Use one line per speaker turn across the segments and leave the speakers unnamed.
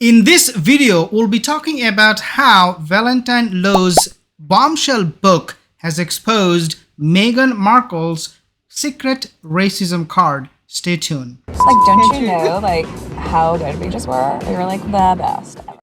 In this video, we'll be talking about how Valentine Lowe's bombshell book has exposed Meghan Markle's secret racism card. Stay tuned.
Like, don't you know, like, how good we just were? We were, like, the best ever.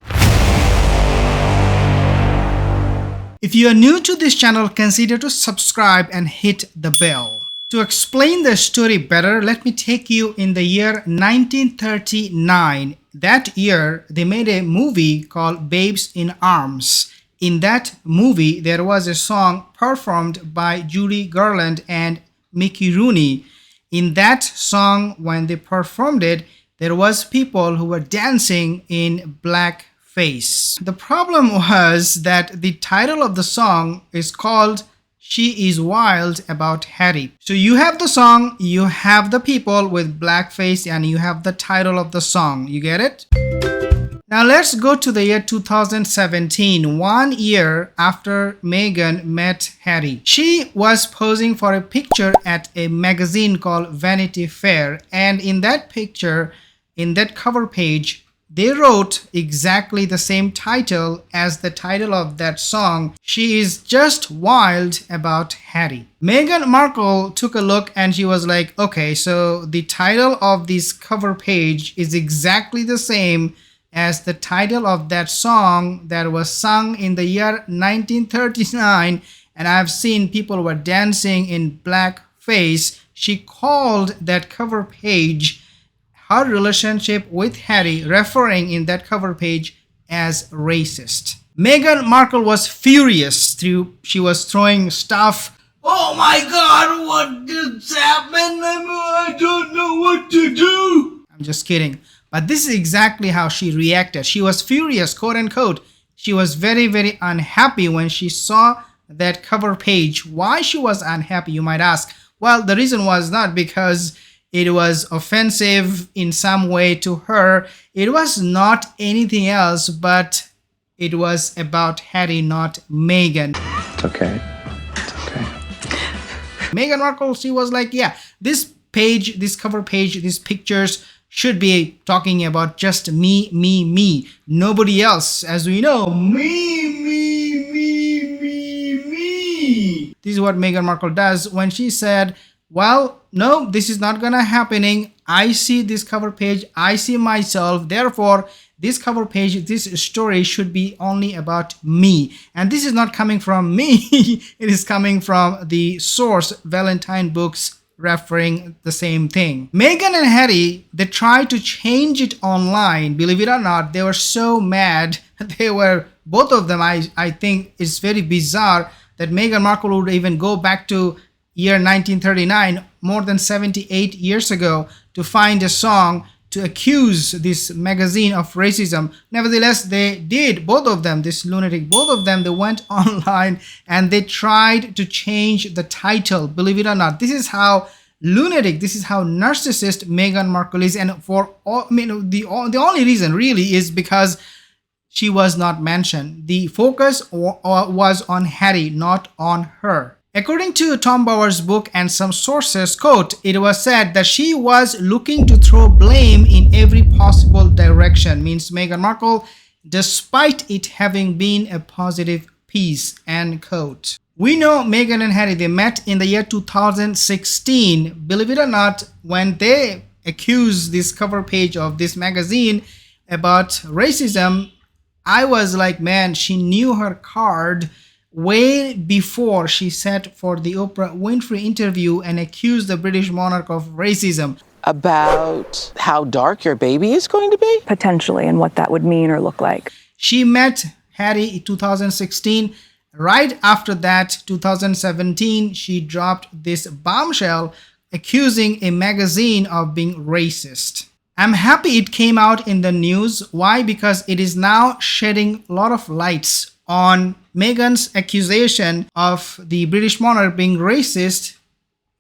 If you are new to this channel, consider to subscribe and hit the bell. To explain the story better, let me take you in the year 1939. That year, they made a movie called Babes in Arms. In that movie, there was a song performed by Judy Garland and Mickey Rooney. In that song, when they performed it, there was people who were dancing in blackface. The problem was that the title of the song is called She is Wild About Harry. So you have the song, you have the people with blackface, and you have the title of the song. You get it? Now let's go to the year 2017, 1 year after Meghan met Harry. She was posing for a picture at a magazine called Vanity Fair, and in that picture, in that cover page, they wrote exactly the same title as the title of that song, She is Just Wild About Harry. Meghan Markle took a look and she was like, okay, so the title of this cover page is exactly the same as the title of that song that was sung in the year 1939, and I've seen people were dancing in blackface. She called that cover page her relationship with Harry, referring in that cover page as racist. Meghan Markle was furious. She was throwing stuff. Oh my God, what just happened? I don't know what to do. I'm just kidding. But this is exactly how she reacted. She was furious, quote unquote. She was very, very unhappy when she saw that cover page. Why she was unhappy, you might ask? Well, the reason was not because it was offensive in some way to her. It was not anything else, but it was about Harry, not Meghan.
It's okay. It's okay.
Meghan Markle, she was like, yeah, this page, this cover page, these pictures should be talking about just me, me, me. Nobody else. As we know, me, me, me, me, me. This is what Meghan Markle does when she said, well, no, this is not gonna happening. I see this cover page. I see myself. Therefore, this cover page, this story should be only about me. And this is not coming from me. It is coming from the source, Valentine Books, referring the same thing. Meghan and Harry, they tried to change it online. Believe it or not, they were so mad. They were, both of them, I think it's very bizarre that Meghan Markle would even go back to year 1939, more than 78 years ago, to find a song to accuse this magazine of racism. Nevertheless, they did, both of them, this lunatic, both of them, they went online and they tried to change the title. Believe it or not, this is how lunatic, this is how narcissist Meghan Markle is. And for all, the only reason really is because she was not mentioned. The focus was on Harry, not on her. According to Tom Bower's book and some sources, quote, it was said that she was looking to throw blame in every possible direction, means Meghan Markle, despite it having been a positive piece, end quote. We know Meghan and Harry, they met in the year 2016. Believe it or not, when they accused this cover page of this magazine about racism, I was like, man, she knew her card way before she sat for the Oprah Winfrey interview and accused the British monarch of racism.
About how dark your baby is going to be?
Potentially, and what that would mean or look like.
She met Harry in 2016. Right after that, 2017, she dropped this bombshell accusing a magazine of being racist. I'm happy it came out in the news. Why? Because it is now shedding a lot of lights on Meghan's accusation of the British monarch being racist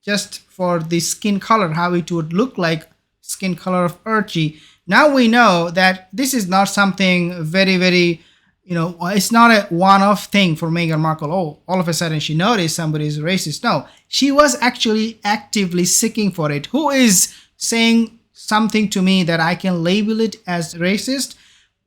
just for the skin color, how it would look like skin color of Archie. Now we know that this is not something very, very, it's not a one-off thing for Meghan Markle. Oh, all of a sudden she noticed somebody is racist. No, she was actually actively seeking for it. Who is saying something to me that I can label it as racist?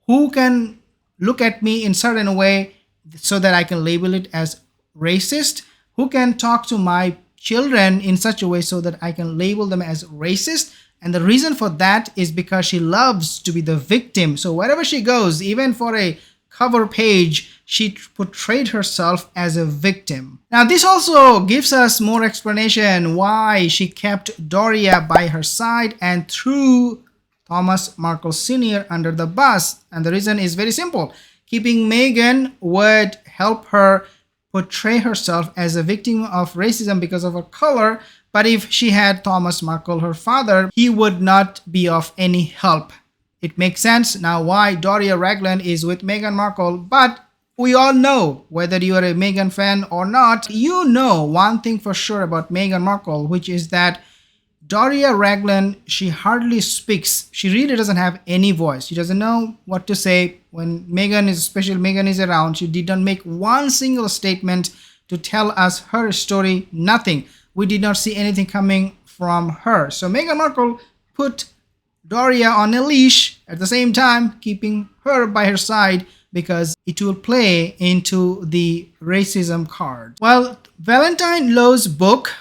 Who can look at me in certain way so that I can label it as racist? Who can talk to my children in such a way so that I can label them as racist? And the reason for that is because she loves to be the victim. So wherever she goes, even for a cover page, she portrayed herself as a victim. Now this also gives us more explanation why she kept Doria by her side and threw Thomas Markle Sr. under the bus. And the reason is very simple. Keeping Meghan would help her portray herself as a victim of racism because of her color. But if she had Thomas Markle, her father, he would not be of any help. It makes sense now why Doria Ragland is with Meghan Markle. But we all know, whether you are a Meghan fan or not, you know one thing for sure about Meghan Markle, which is that Doria Ragland, she hardly speaks. She really doesn't have any voice. She doesn't know what to say. When Meghan is, especially Meghan is around, she did not make one single statement to tell us her story. Nothing. We did not see anything coming from her. So Meghan Markle put Doria on a leash, at the same time keeping her by her side because it will play into the racism card. Well, Valentine Lowe's book,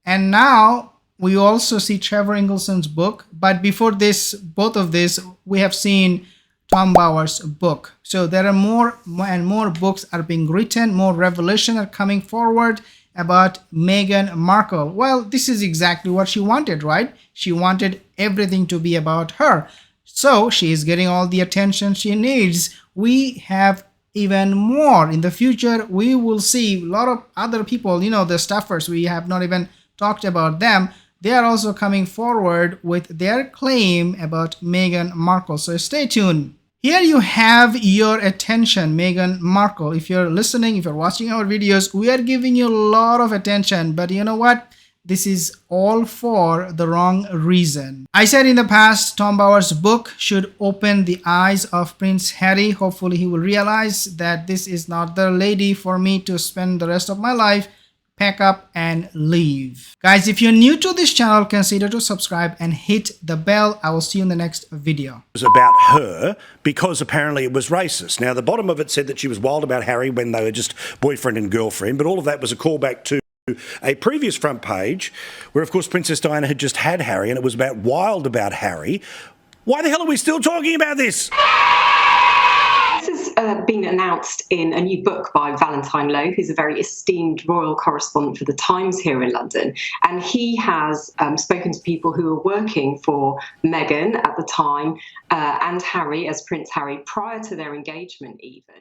and now we also see Trevor Ingleson's book. But before this, both of this, we have seen Tom Bower's book. So there are more and more books are being written, more revelations are coming forward about Meghan Markle. Well, this is exactly what she wanted, right? She wanted everything to be about her. So she is getting all the attention she needs. We have even more. In the future, we will see a lot of other people, you know, the staffers, we have not even talked about them. They are also coming forward with their claim about Meghan Markle. So stay tuned. Here you have your attention, Meghan Markle. If you're listening, if you're watching our videos, we are giving you a lot of attention. But you know what? This is all for the wrong reason. I said in the past, Tom Bower's book should open the eyes of Prince Harry. Hopefully he will realize that this is not the lady for me to spend the rest of my life. Pack up and leave. Guys, if you're new to this channel, consider to subscribe and hit the bell. I will see you in the next video.
It was about her because apparently it was racist. Now, the bottom of it said that she was wild about Harry when they were just boyfriend and girlfriend, but all of that was a callback to a previous front page where, of course, Princess Diana had just had Harry and it was about wild about Harry. Why the hell are we still talking about this?
This has been announced in a new book by Valentine Lowe, who's a very esteemed royal correspondent for The Times here in London. And he has spoken to people who were working for Meghan at the time and Harry, as Prince Harry, prior to their engagement even.